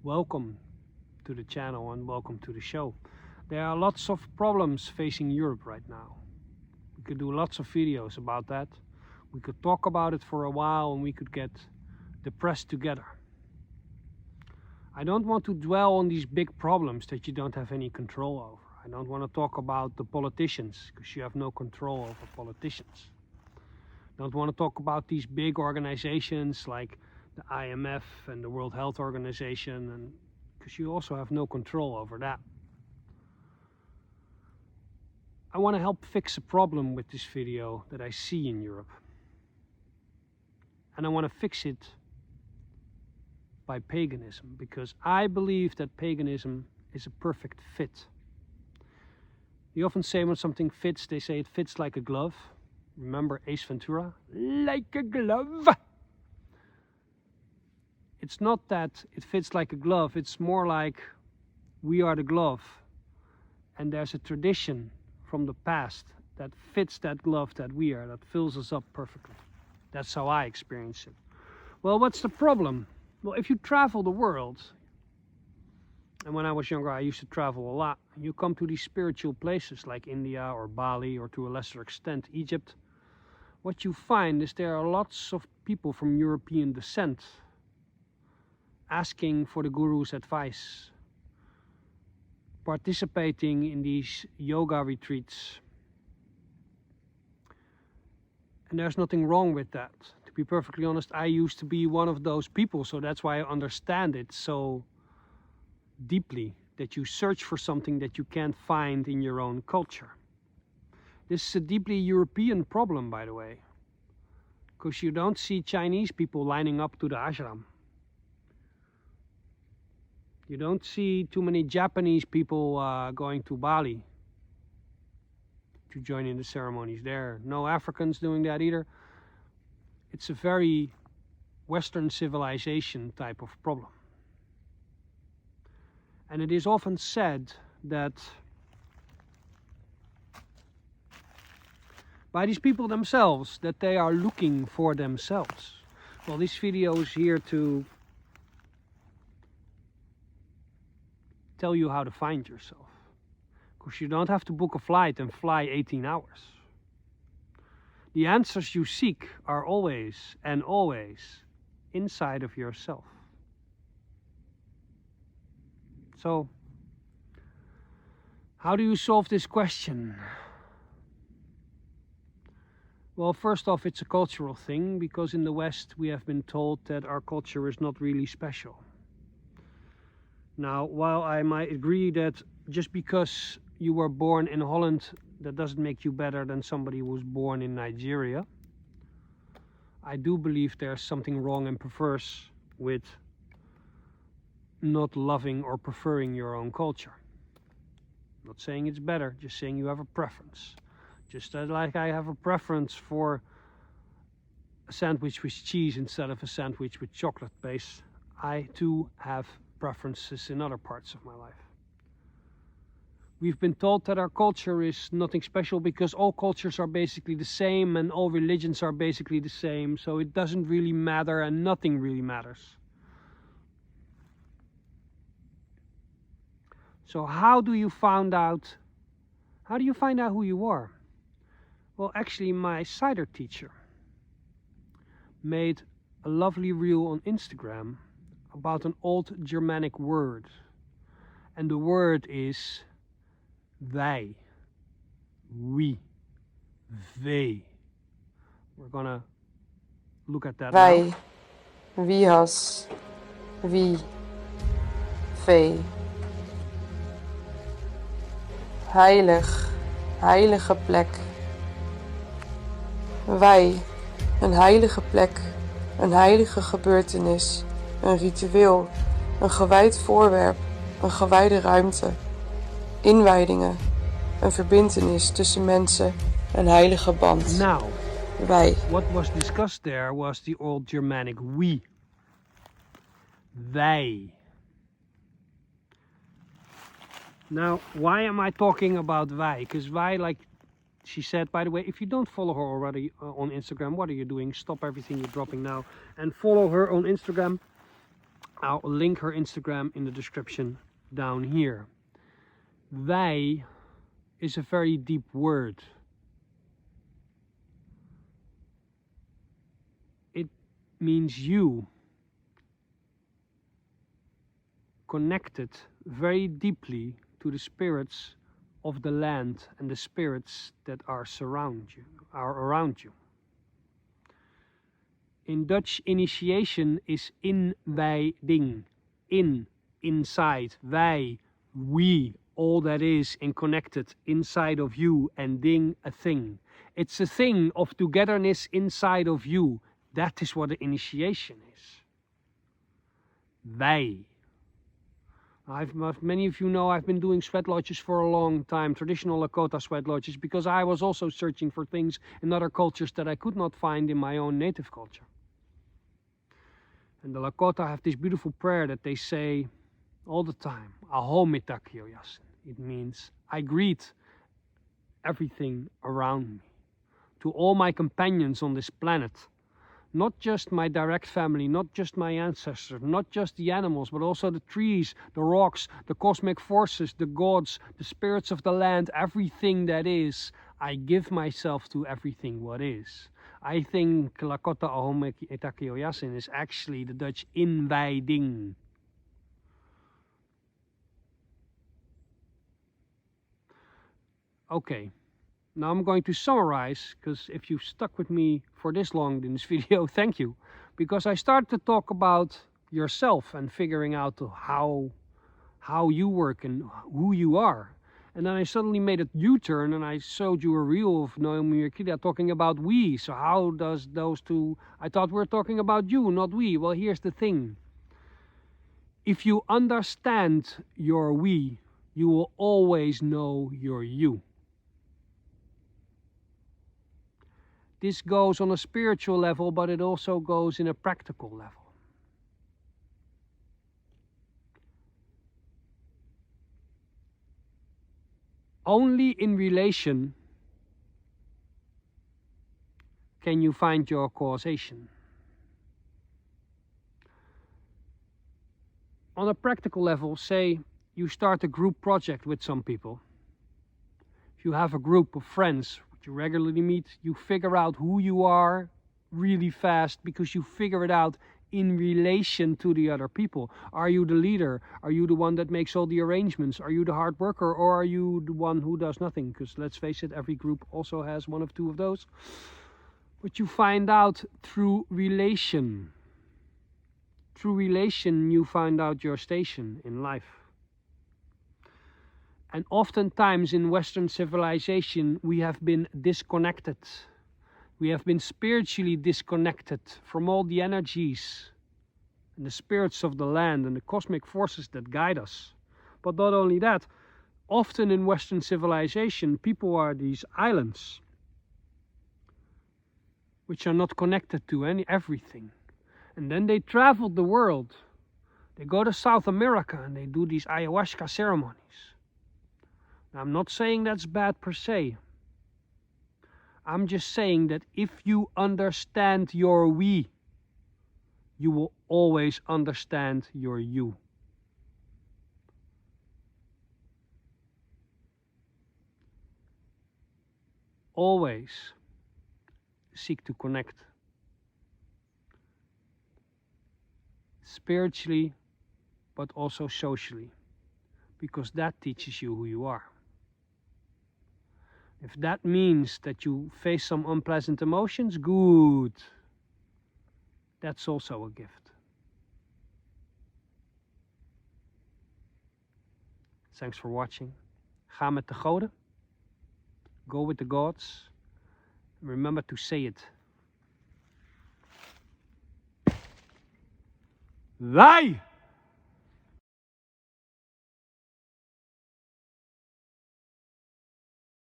Welcome to the channel and welcome to the show. There are lots of problems facing Europe right now. We could do lots of videos about that. We could talk about it for a while and we could get depressed together. I don't want to dwell on these big problems that you don't have any control over. I don't want to talk about the politicians because you have no control over politicians. I don't want to talk about these big organizations like the IMF and the World Health Organization, and because you also have no control over that. I want to help fix a problem with this video that I see in Europe. And I want to fix it by paganism, because I believe that paganism is a perfect fit. You often say when something fits, they say it fits like a glove. Remember Ace Ventura? Like a glove! It's not that it fits like a glove, it's more like we are the glove. And there's a tradition from the past that fits that glove that we are, that fills us up perfectly. That's how I experience it. Well, what's the problem? Well, if you travel the world, and when I was younger I used to travel a lot, you come to these spiritual places like India or Bali, or to a lesser extent Egypt, what you find is there are lots of people from European descent asking for the guru's advice, participating in these yoga retreats. And there's nothing wrong with that. To be perfectly honest, I used to be one of those people, so that's why I understand it so deeply, that you search for something that you can't find in your own culture. This is a deeply European problem, by the way, because you don't see Chinese people lining up to the ashram. You don't see too many Japanese people going to Bali to join in the ceremonies there. No Africans doing that either. It's a very Western civilization type of problem. And it is often said that by these people themselves, that they are looking for themselves. Well, this video is here to tell you how to find yourself, because you don't have to book a flight and fly 18 hours. The answers you seek are always and always inside of yourself. So, how do you solve this question? Well, first off, it's a cultural thing, because in the West we have been told that our culture is not really special. Now, while I might agree that just because you were born in Holland, that doesn't make you better than somebody who was born in Nigeria, I do believe there's something wrong and perverse with not loving or preferring your own culture. I'm not saying it's better, just saying you have a preference. Just like I have a preference for a sandwich with cheese instead of a sandwich with chocolate base, I too have preferences in other parts of my life. We've been told that our culture is nothing special because all cultures are basically the same and all religions are basically the same, so it doesn't really matter and nothing really matters. So how do you find out who you are? Well, actually my cider teacher made a lovely reel on Instagram about an old Germanic word, and the word is wij, we, they. We're gonna look at that Wij, now. wie has, wie, vee. Heilig, heilige plek. Wij, een heilige plek, een heilige gebeurtenis, een ritueel, een gewijd voorwerp, een gewijde ruimte, inwijdingen, een verbintenis tussen mensen, een heilige band. Now, Wij. what was discussed there was the old Germanic we. Wij. Now, why am I talking about wij? Because wij, like she said, by the way, if you don't follow her already on Instagram, what are you doing? Stop everything you're dropping now and follow her on Instagram. I'll link her Instagram in the description down here. Wij is a very deep word. It means you, connected very deeply to the spirits of the land and the spirits that are around you. In Dutch, initiation is inwijding, inside, wij, we, all that is and connected inside of you, and ding, a thing. It's a thing of togetherness inside of you. That is what the initiation is. Wij. Many of you know I've been doing sweat lodges for a long time, traditional Lakota sweat lodges, because I was also searching for things in other cultures that I could not find in my own native culture. And the Lakota have this beautiful prayer that they say all the time, aho mitakioyasin. It means, I greet everything around me. To all my companions on this planet, not just my direct family, not just my ancestors, not just the animals, but also the trees, the rocks, the cosmic forces, the gods, the spirits of the land, everything that is. I give myself to everything what is. I think Lakota Ahome Etakioyasin is actually the Dutch inwijding. Okay. Now I'm going to summarize, because if you've stuck with me for this long in this video, thank you. Because I started to talk about yourself and figuring out how you work and who you are. And then I suddenly made a U-turn and I showed you a reel of Naomi mirkrida talking about we. So how does those two... I thought we were talking about you, not we. Well, here's the thing. If you understand your we, you will always know your you. This goes on a spiritual level, but it also goes in a practical level. Only in relation can you find your causation. On a practical level, say you start a group project with some people. If you have a group of friends you regularly meet, you figure out who you are really fast because you figure it out in relation to the other people. Are you the leader? Are you the one that makes all the arrangements? Are you the hard worker, or are you the one who does nothing? Because let's face it, every group also has one of two of those. But you find out through relation. Through relation you find out your station in life. And oftentimes in Western civilization we have been disconnected. We have been spiritually disconnected from all the energies and the spirits of the land and the cosmic forces that guide us. But not only that, often in Western civilization people are these islands which are not connected to everything. And then they travel the world. They go to South America and they do these ayahuasca ceremonies. Now, I'm not saying that's bad per se. I'm just saying that if you understand your we, you will always understand your you. Always seek to connect. Spiritually, but also socially. Because that teaches you who you are. If that means that you face some unpleasant emotions, good. That's also a gift. Thanks for watching. Ga met de goden. Go with the gods. Remember to say it. Wij!